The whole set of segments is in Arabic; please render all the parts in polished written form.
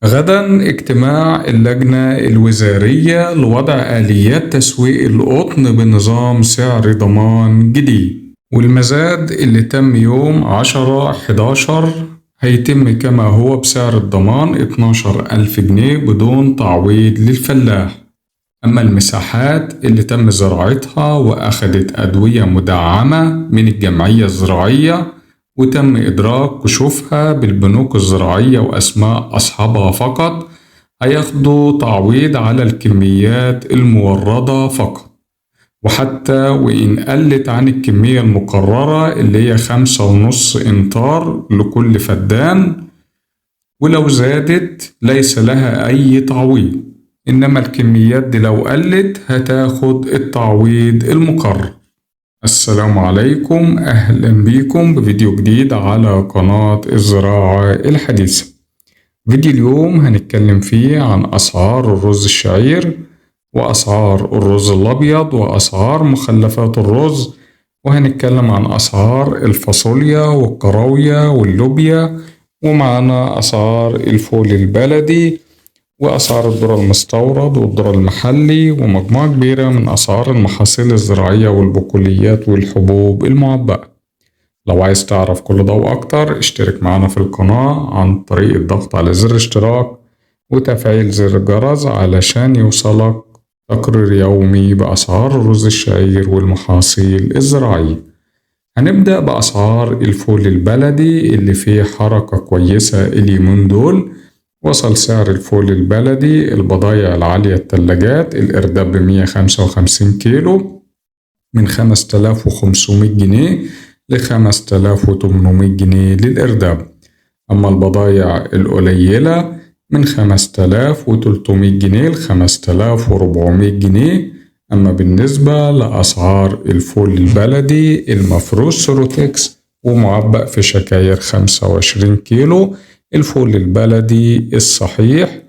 غدا اجتماع اللجنة الوزارية لوضع آليات تسويق القطن بنظام سعر ضمان جديد، والمزاد اللي تم يوم 10/11 هيتم كما هو بسعر الضمان 12,000 جنيه بدون تعويض للفلاح. أما المساحات اللي تم زراعتها وأخدت أدوية مدعمة من الجمعية الزراعية وتم إدراك كشوفها بالبنوك الزراعية وأسماء أصحابها فقط، هياخدوا تعويض على الكميات الموردة فقط، وحتى وإن قلت عن الكمية المقررة اللي هي 5.5 إمتار لكل فدان، ولو زادت ليس لها أي تعويض، إنما الكميات دي لو قلت هتاخد التعويض المقرر. السلام عليكم، أهلا بيكم بفيديو جديد على قناة الزراعة الحديثة. فيديو اليوم هنتكلم فيه عن أسعار الرز الشعير وأسعار الرز الأبيض وأسعار مخلفات الرز، وهنتكلم عن أسعار الفاصوليا والكراوية واللوبيا، ومعنا أسعار الفول البلدي وأسعار الذرة المستورد والذرة المحلي، ومجموعة كبيرة من أسعار المحاصيل الزراعية والبقوليات والحبوب المعبأة. لو عايز تعرف كل ده وأكتر اشترك معنا في القناة عن طريق الضغط على زر اشتراك وتفعيل زر الجرس علشان يوصلك تقرير يومي بأسعار الرز الشعير والمحاصيل الزراعية. هنبدأ بأسعار الفول البلدي اللي فيه حركة كويسة اليومين دول. وصل سعر الفول البلدي البضايع العالية التلاجات الإرداب ب155 كيلو من 5500 جنيه ل5800 جنيه للإرداب. أما البضايع القليلة من 5300 جنيه ل5400 جنيه. أما بالنسبة لأسعار الفول البلدي المفروش سوروتكس ومعبأ في شكاير 25 كيلو، الفول البلدي الصحيح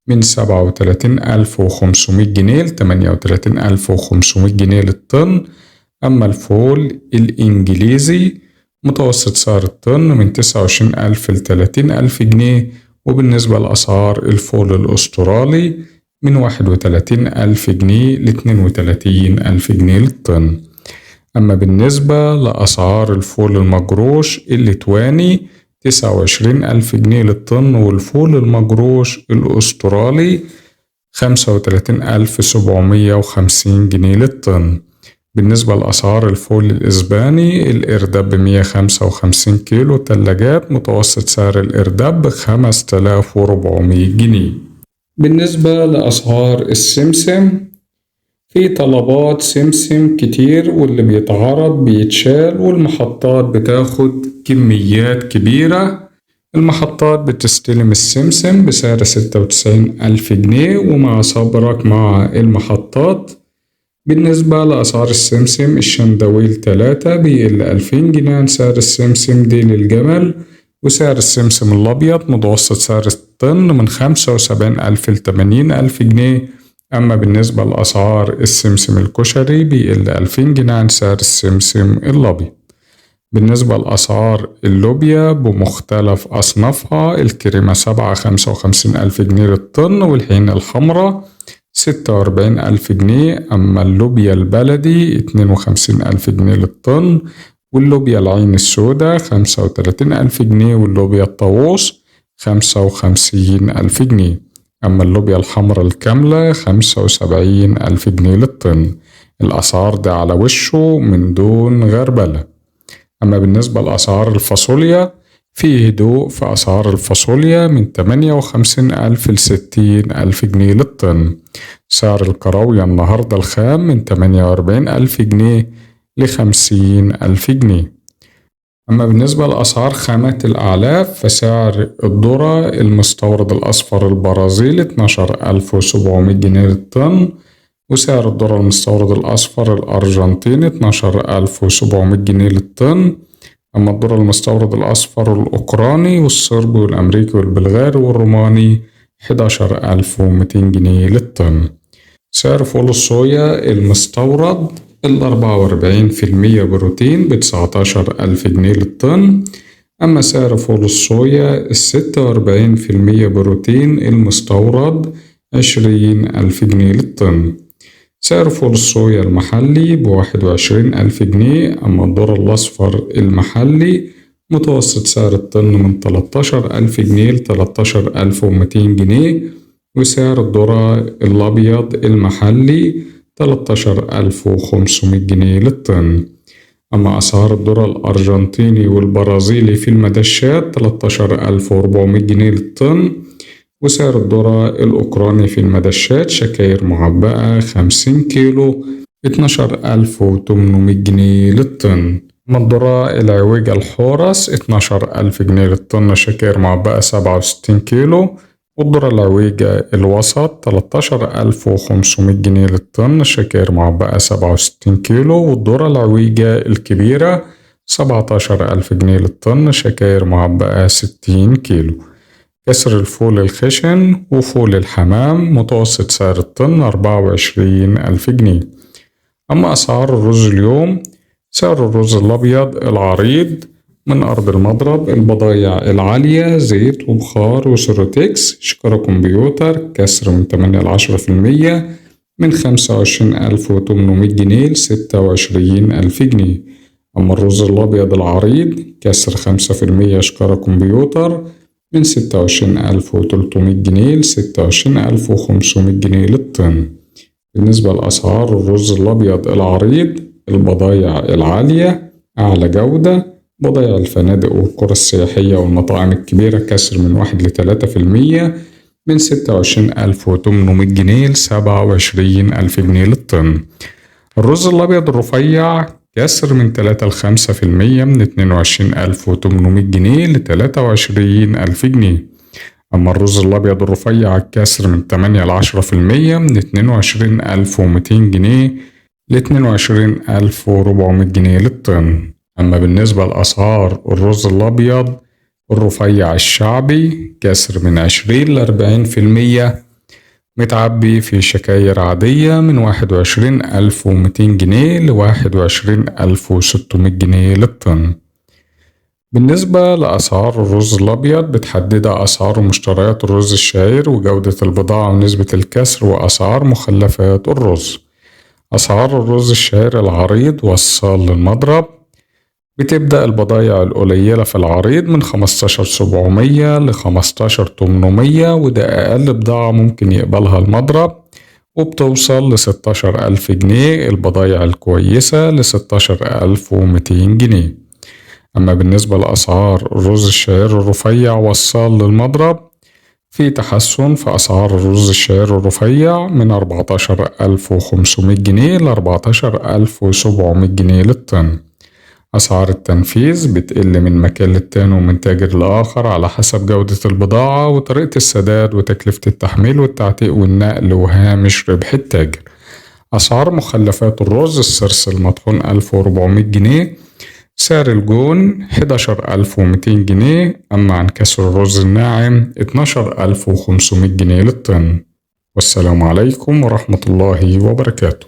من 37,500 جنيه ل38,500 جنيه للطن. أما الفول الإنجليزي متوسط سعر الطن من 29,000 ل30,000 جنيه. وبالنسبة لأسعار الفول الأسترالي من 31,000 جنيه ل32,000 جنيه للطن. أما بالنسبة لأسعار الفول المجروش الليتواني 29,000 جنيه للطن، والفول المجروش الأسترالي 35,750 جنيه للطن. بالنسبة لأسعار الفول الإسباني الإرداب ب155 كيلو تلاجات متوسط سعر الإرداب ب5,400 جنيه. بالنسبة لأسعار السمسم في طلبات سمسم كتير، واللي بيتعرض بيتشال، والمحطات بتاخد كميات كبيرة. المحطات بتستلم السمسم بسعر 96,000 جنيه ومع صبرك مع المحطات. بالنسبة لأسعار السمسم الشندويل 3 بيقل 2000 جنيه عن سعر السمسم دي للجمل، وسعر السمسم الأبيض متوسط سعر الطن من 75,000 ل80,000 جنيه. أما بالنسبة لأسعار السمسم الكشري بيقل 2000 جنيه عن سعر السمسم الأبيض. بالنسبة لأسعار اللوبيا بمختلف أصنافها الكريمة 55,000 جنيه للطن، والحين الحمراء 46,000 جنيه. أما اللوبيا البلدي 52,000 جنيه للطن، واللوبيا العين السوداء 35,000 جنيه، واللوبيا الطاووس 55,000 جنيه. أما اللوبيا الحمراء الكاملة 75,000 جنيه للطن. الأسعار دي على وشه من دون غربلة. أما بالنسبة لأسعار الفاصوليا في هدوء في أسعار الفاصوليا من 58,000 ل60,000 جنيه للطن. سعر الكراوية النهاردة الخام من 48,000 جنيه ل50,000 جنيه. أما بالنسبة لأسعار خامات الأعلاف فسعر الذرة المستورد الأصفر البرازيلي 12,700 جنيه للطن، وسعر الذرة المستورد الأصفر الأرجنتيني 12,700 جنيه للطن. أما الذرة المستورد الأصفر الأوكراني والصربي والأمريكي والبلغاري والروماني 11,200 جنيه للطن. سعر فول الصويا المستورد 44% بروتين ب19,000 جنيه للطن. أما سعر فول الصويا 46% بروتين المستورد 20,000 جنيه للطن. سعر فول الصويا المحلي ب21,000 جنيه. أما الذرة الأصفر المحلي متوسط سعر الطن من 13,000 جنيه ل13,200 جنيه، وسعر الذرة الأبيض المحلي 13,500 جنيه للطن. أما أسعار الذرة الأرجنتيني والبرازيلي في المدشات 13,400 جنيه للطن، وسعر الذرة الأوكراني في المدشات شكاير معبأة 50 كيلو 12,800 جنيه للطن. أما الذرة العويجة الحورس 12,000 جنيه للطن شكاير معبأة 67 كيلو، والذرة العويجة الوسط 13,500 جنيه للطن شكاير معبأة 67 كيلو، والذرة العويجة الكبيرة 17,000 جنيه للطن شكاير معبأة 60 كيلو. كسر الفول الخشن وفول الحمام متوسط سعر الطن 24,000 جنيه. أما أسعار الرز اليوم: سعر الرز الأبيض العريض من أرض المضرب البضايع العالية زيت وبخار وسيروتكس شكارة كمبيوتر كسر من 8 ل10% من 25,800 جنيه ل26,000 جنيه. أما الرز الأبيض العريض كسر 5% شكارة كمبيوتر من 26,300 جنيه ل26,500 جنيه للطن. بالنسبة لأسعار الرز الأبيض العريض البضايع العالية أعلى جودة بضايع الفنادق والقرى السياحية والمطاعم الكبيرة كسر من 1 ل3% من 26,800 جنيه ل27,000 جنيه للطن. الرز الأبيض الرفيع كسر من 3 ل5% من 22,800 جنيه ل23,000 جنيه. أما الرز الأبيض الرفيع كسر من 8 ل10% من 22,200 جنيه ل22,400 جنيه للطن. أما بالنسبة لأسعار الرز الأبيض الرفيع الشعبي كسر من 20 ل40% متعبي في شكاير عادية من 21,200 جنيه ل21,600 جنيه للطن. بالنسبة لأسعار الرز الأبيض بتحددها أسعار مشتريات الرز الشعير وجودة البضاعة ونسبة الكسر وأسعار مخلفات الرز. أسعار الرز الشعير العريض والصال للمضرب بتبدأ البضايع القليلة في العريض من 15,700 ل15,800، وده أقل بضاعة ممكن يقبلها المضرب، وبتوصل ل16,000 جنيه. البضايع الكويسة ل16,200 جنيه. أما بالنسبة لأسعار الرز الشعير الرفيع والصال للمضرب في تحسن في أسعار الرز الشعير الرفيع من 14,500 جنيه ل14,700 جنيه للطن. أسعار التنفيذ بتقل من مكان للتاني ومن تاجر لآخر على حسب جودة البضاعة وطريقة السداد وتكلفة التحميل والتعتيق والنقل وهامش ربح التاجر. أسعار مخلفات الرز: الصرص المطحون 1,400 جنيه، سعر الجون 11,200 جنيه. أما عن كسر الرز الناعم 12,500 جنيه للطن. والسلام عليكم ورحمة الله وبركاته.